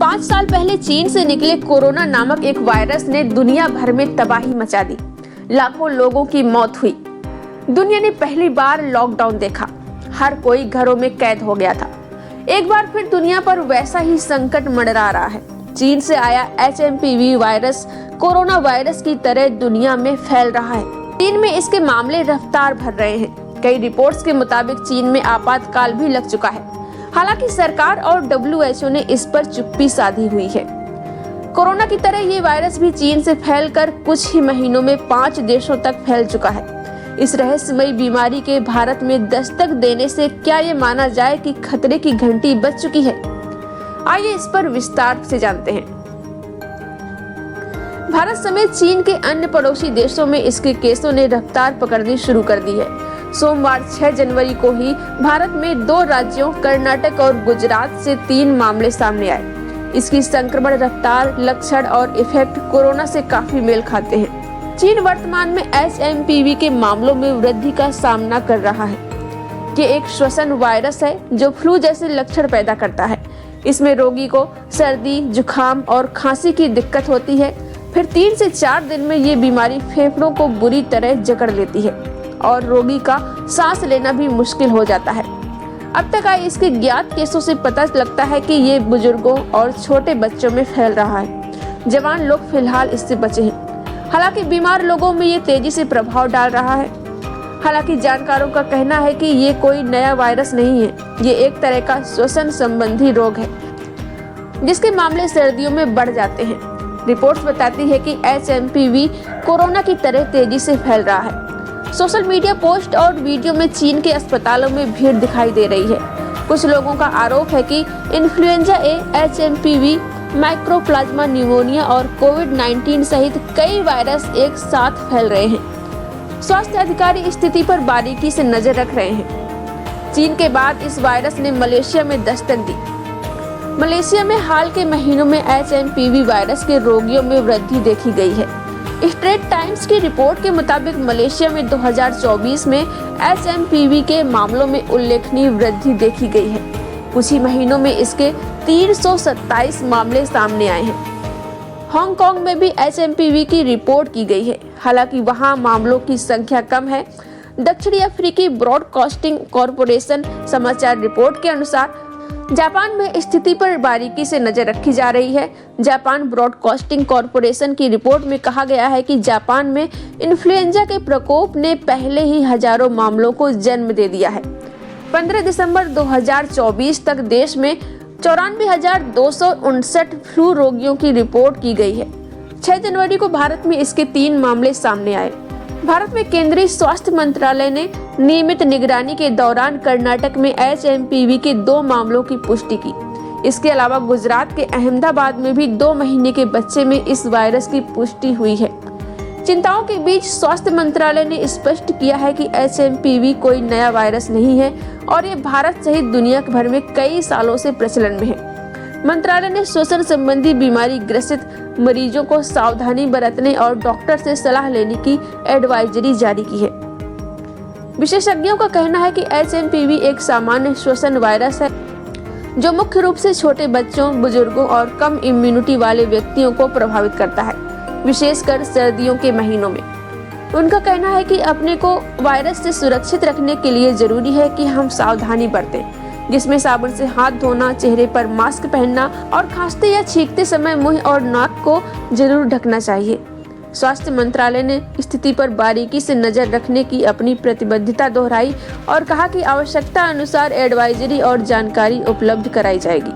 5 साल पहले चीन से निकले कोरोना नामक एक वायरस ने दुनिया भर में तबाही मचा दी। लाखों लोगों की मौत हुई। दुनिया ने पहली बार लॉकडाउन देखा। हर कोई घरों में कैद हो गया था। एक बार फिर दुनिया पर वैसा ही संकट मंडरा रहा है। चीन से आया HMPV वायरस कोरोना वायरस की तरह दुनिया में फैल रहा है। चीन में इसके मामले रफ्तार भर रहे हैं। कई रिपोर्ट्स के मुताबिक चीन में आपातकाल भी लग चुका है। हालांकि सरकार और WHO ने इस पर चुप्पी साधी हुई है। कोरोना की तरह ये वायरस भी चीन से फैलकर कुछ ही महीनों में 5 देशों तक फैल चुका है। इस रहस्यमयी बीमारी के भारत में दस्तक देने से क्या ये माना जाए कि खतरे की घंटी बज चुकी है? आइए इस पर विस्तार से जानते हैं। भारत समेत चीन के अन्य पड़ोसी देशों में इसके केसों ने रफ्तार पकड़नी शुरू कर दी है। सोमवार 6 जनवरी को ही भारत में 2 राज्यों कर्नाटक और गुजरात से 3 मामले सामने आए। इसकी संक्रमण रफ्तार, लक्षण और इफेक्ट कोरोना से काफी मेल खाते हैं। चीन वर्तमान में HMPV के मामलों में वृद्धि का सामना कर रहा है। ये एक श्वसन वायरस है जो फ्लू जैसे लक्षण पैदा करता है। इसमें रोगी को सर्दी, जुकाम और खांसी की दिक्कत होती है। फिर 3 से 4 दिन में ये बीमारी फेफड़ों को बुरी तरह जकड़ लेती है और रोगी का सांस लेना भी मुश्किल हो जाता है। अब तक आए इसके ज्ञात केसों से पता लगता है कि ये बुजुर्गों और छोटे बच्चों में फैल रहा है। जवान लोग फिलहाल इससे बचे हैं। हालांकि बीमार लोगों में ये तेजी से प्रभाव डाल रहा है। हालांकि जानकारों का कहना है कि ये कोई नया वायरस नहीं है। ये एक तरह का श्वसन संबंधी रोग है जिसके मामले सर्दियों में बढ़ जाते हैं। रिपोर्ट्स बताती है कि HMPV कोरोना की तरह तेजी से फैल रहा है। सोशल मीडिया पोस्ट और वीडियो में चीन के अस्पतालों में भीड़ दिखाई दे रही है। कुछ लोगों का आरोप है कि influenza A, HMPV, mycoplasma pneumonia और कोविड-19 सहित कई वायरस एक साथ फैल रहे हैं। स्वास्थ्य अधिकारी स्थिति पर बारीकी से नजर रख रहे हैं। चीन के बाद इस वायरस ने मलेशिया में दस्तक दी। मलेशिया में हाल के महीनों में HMPV वायरस के रोगियों में वृद्धि देखी गई है। स्ट्रेट टाइम्स की रिपोर्ट के मुताबिक मलेशिया में 2024 में HMPV के मामलों में उल्लेखनीय वृद्धि देखी गई है। कुछ ही महीनों में इसके 327 मामले सामने आए हैं। हांगकांग में भी HMPV की रिपोर्ट की गई है। हालांकि वहां मामलों की संख्या कम है। दक्षिणी अफ्रीकी ब्रॉडकास्टिंग कॉरपोरेशन समाचार रिपोर्ट के अनुसार जापान में स्थिति पर बारीकी से नजर रखी जा रही है। जापान ब्रॉडकास्टिंग कॉरपोरेशन की रिपोर्ट में कहा गया है कि जापान में इन्फ्लुएंजा के प्रकोप ने पहले ही हजारों मामलों को जन्म दे दिया है। 15 दिसंबर 2024 तक देश में 94,259 फ्लू रोगियों की रिपोर्ट की गई है। 6 जनवरी को भारत में इसके 3 मामले सामने आए। भारत में केंद्रीय स्वास्थ्य मंत्रालय ने नियमित निगरानी के दौरान कर्नाटक में HMPV के 2 मामलों की पुष्टि की। इसके अलावा गुजरात के अहमदाबाद में भी 2 महीने के बच्चे में इस वायरस की पुष्टि हुई है। चिंताओं के बीच स्वास्थ्य मंत्रालय ने स्पष्ट किया है कि HMPV कोई नया वायरस नहीं है और ये भारत सहित दुनिया भर में कई सालों से प्रचलन में है। मंत्रालय ने श्वसन संबंधी बीमारी ग्रसित मरीजों को सावधानी बरतने और डॉक्टर से सलाह लेने की एडवाइजरी जारी की है। विशेषज्ञों का कहना है कि HMPV एक सामान्य श्वसन वायरस है जो मुख्य रूप से छोटे बच्चों, बुजुर्गों और कम इम्यूनिटी वाले व्यक्तियों को प्रभावित करता है, विशेषकर सर्दियों के महीनों में। उनका कहना है कि अपने को वायरस से सुरक्षित रखने के लिए जरूरी है कि हम सावधानी बरतें, जिसमें साबुन से हाथ धोना, चेहरे पर मास्क पहनना और खांसते या छींकते समय मुंह और नाक को जरूर ढकना चाहिए। स्वास्थ्य मंत्रालय ने स्थिति पर बारीकी से नजर रखने की अपनी प्रतिबद्धता दोहराई और कहा कि आवश्यकता अनुसार एडवाइजरी और जानकारी उपलब्ध कराई जाएगी।